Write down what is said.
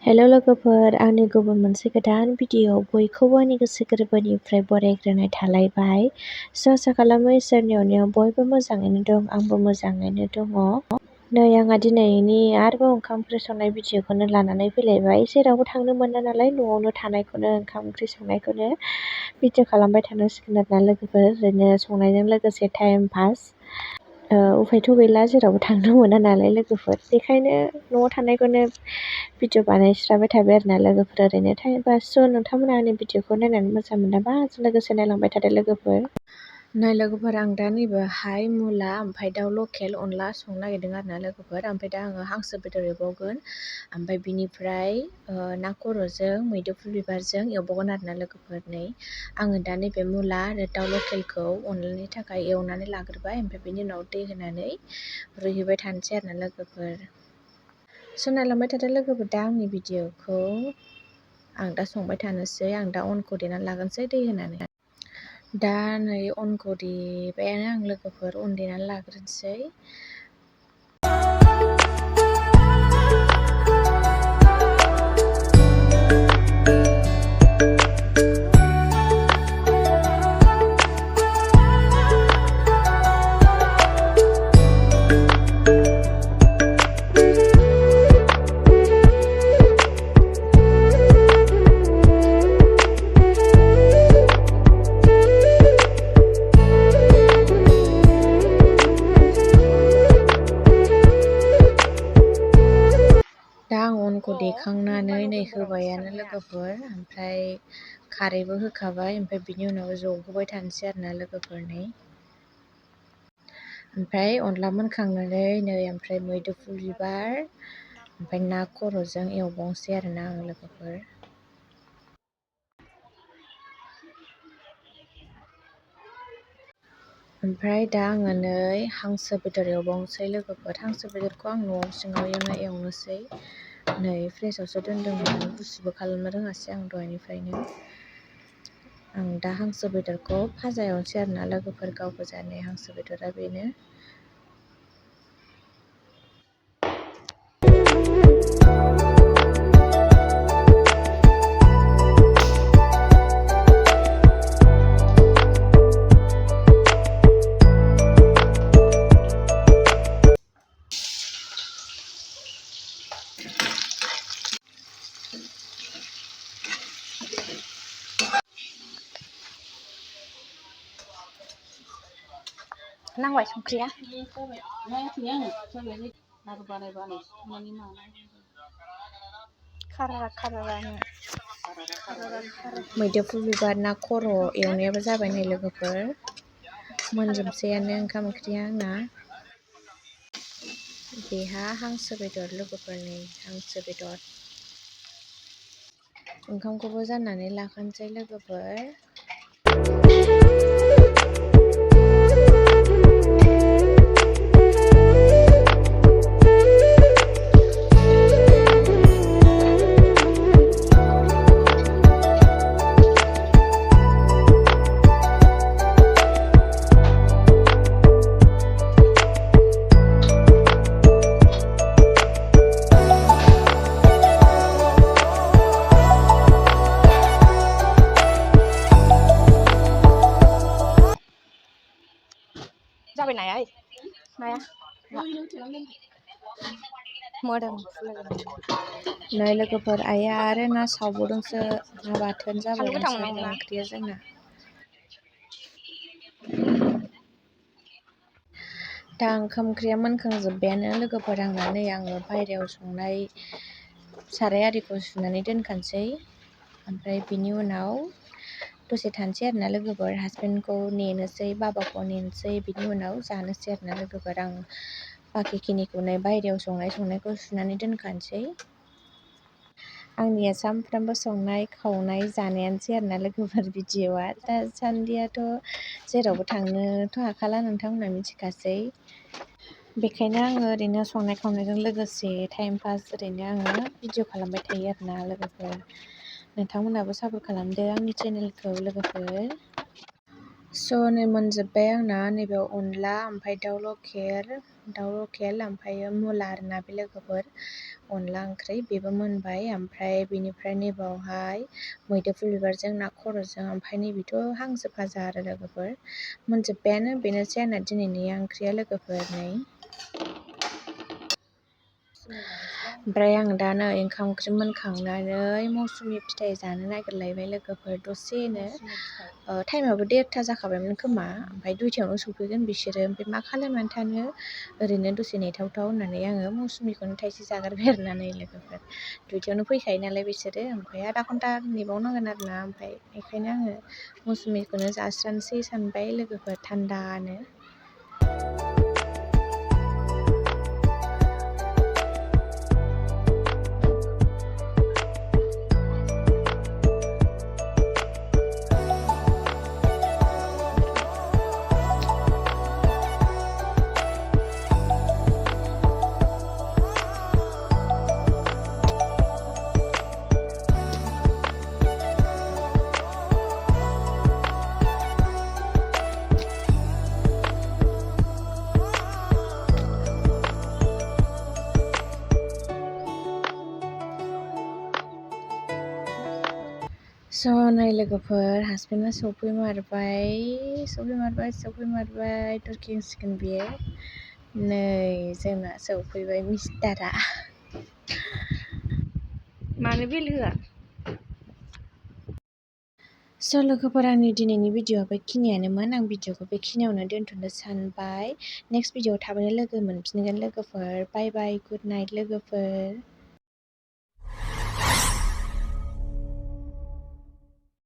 हेल' लोगोफोर, आंनि गुबुन मोनसे गोदान भिडिअ'आव बयखौबो आंनि गोसो गोरबोनिफ्राय बरायग्रोनाय थालायबाय। आसा खालामो इसोरनि अननायाव बयबो मोजाङैनो दं, आंबो मोजाङैनो दङ। नै आंहा दिनैनि आरोबाव ओंखाम ओंख्रि संनाय भिडिअ'खौनो लानानै फैलायबाय। जेरावबो थांनो मोना नालाय न'आवनो थानायखौनो ओंखाम ओंख्रि संनायखौनो भिडिअ' खालामबाय थानांसिगोन आरोना लोगोफोर। ओरैनो संनायजों लोगोसे टाइम पास। उफायथ' गैला, जेरावबो थांनो मोना नालाय लोगोफोर। बेखायनो न'आव थानायखौनो भिडिअ' बानायस्राबाय थाबाय आरोना लोगोफोर, ओरैनो टाइम पास। स' नोंथांमोना आंनि भिडिअ'खौ नायनानै मोजां मोनाबा आंजों लोगोसे नायलांबाय थादो लोगोफोर। नै लोगोफोर, आं दा नैबेहाय मुला ओमफ्राय दाउ लकेल अनला संनो नागिरदों आरोना लोगोफोर। ओमफ्राय दा आङो हांसो बेदर एवबावगोन, ओमफ्राय बिनिफ्राय ना खर'जों मैदुफुल बिबारजों एवबावगोन आरोना लोगोफोर। नै आङो दा नैबे मुला आरो दाउ लकेलखौ अनलानि थाखाय एवनानै लाग्रोबाय, ओमफ्राय बिनि उनाव दै होनानै रुइहोबाय थानोसै आरोना लोगोफोर। स' नायलांबाय थादो लोगोफोर दा आंनि भिडिअ'खौ। आं दा संबाय थानोसै, आं दा अनखौ देनानै लागोनसै दै होनानै। दा नै अनखौ देबायानो आं लोगोफोर, अन देनानै लाग्रोनोसै। दा आं अनखौ देखांनानै नै होबायानो लोगोफोर, ओमफ्राय खारैबो होखाबाय, ओमफ्राय बिनि उनाव जबहोबाय थानोसै आरोना लोगोफोर। नै ओमफ्राय अनला मोनखांनानै नै ओमफ्राय मैदुफुल बिबार ओमफ्राय ना खर'जों एवबावनोसै आरोना आं लोगोफोर। ओमफ्राय दा आङो नै हांसो बेदर एवबावनोसै लोगोफोर। हांसो बेदरखौ आं न'आव सिङावनो एवनोसै। नै फ्रिजआवसो दोनदोंमोन, गुसुबो खालामनो रोङासै आं दहायनिफ्रायनो। आं दा हांसो बेदरखौ फाजा एवनोसै आरोना लोगोफोर, गाव गोजानो हांसो बेदरा बेनो। नांबाय संख्रिया? मैदुफुल बिबार ना खर' एवनायाबो जाबाय नै लोगोफोर, मोनजोबसैयानो ओंखाम ओंख्रिया आंना। बेहा हांसो बेदर लोगोफोर, नै हांसो बेदर। ओंखामखौबो जाननानै लाखानोसै लोगोफोर। जाबाय नाया मोदोम नै लोगोफोर, आइया आरो ना सावबावदोंसो, ना बाथोन जाबावदोंसो आरोना ओंख्रिया जोंना। दा ओंखाम ओंख्रिया मोनखांजोब्बायानो लोगोफोर आंना। नै आङो बायहेरायाव संनाय साराय आरिखौ सुनानै दोनखानोसै, ओमफ्राय बिनि उनाव दसे थानोसै आरोना लोगोफोर, हासबेन्डखौ नेनोसै, बाबाखौ नेनोसै, बिनि उनाव जानोसै आरोना लोगोफोर। आं बाखिखिनिखौ नै बायहेरायाव संनायखौ सुनानै दोनखानोसै। आंनिया सानफ्रामबो संनाय खावनाय जानायानोसै आरोना लोगोफोर भिडिअ'आ। दासान्दियाथ' जेरावबो थांनोथ' हाखाला, नोंथांमोना मिथिखासै। बेखायनो आङो ओरैनो संनाय खावनायजों लोगोसे टाइम पास ओरैनो आङो भिडिअ' खालामबाय थायो आरोना लोगोफोर। नोंथांमोनाबो सापर्ट खालामदो आंनि चेनेलखौ लोगोफोर। स' नै मोनजोब्बाय आंना नैबेयाव अनला ओमफ्राय दाउ लकेल ओमफ्रायो मुला आरोना बे लोगोफोर अनला ओंख्रि बेबो मोनबाय ओमफ्राय बेनिफ्राय नैबावहाय मैदेफुल बिबारजों ना खर'जों ओमफ्राय नैबेथ' हांसो भाजा आरो लोगोफोर मोनजोब्बायानो बेनोसै आंना दिनैनि ओंख्रिया लोगोफोर नै ओमफ्राय आं दा नै ओंखाम ओंख्रि मोनखांनानै मौसुमि फिथाइ जानो नागिरलायबाय लोगोफोर दसेनो टाइमाबो 1:30 जाखाबायमोन खोमा ओमफ्राय 2:00 सफैगोन बिसोरो ओमफ्राय मा खालामनानै थानो ओरैनो दसे नेथावथाव होननानै आङो मौसुमिखौनो थाइसे जागारबाय आरोना नै लोगोफोर 2:00 फैखायो नालाय बिसोरो ओमफ्राय आधा घन्टा नेबावनांगोन आरोना ओमफ्राय बेखायनो आङो मौसुमिखौनो जास्रानोसै सानबाय लोगोफोर थान्दानो। स' नै लोगोफोर हासबेन्डआ सफैमारबाय दरखिंसिगोन बियो नै जोंना सफैबाय मिस्टारा मानो बेल होआ स' लोगोफोर आंनि दिनैनि भिडिअ'आ बेखिनियानोमोन आं भिडिअ'खौ बेखिनियावनो दोनथ'नो सानबाय नेक्स्ट भिडिअ'आव थाबैनो लोगो मोनफिनगोन लोगोफोर बाय बाय गुड नाइट लोगोफोर।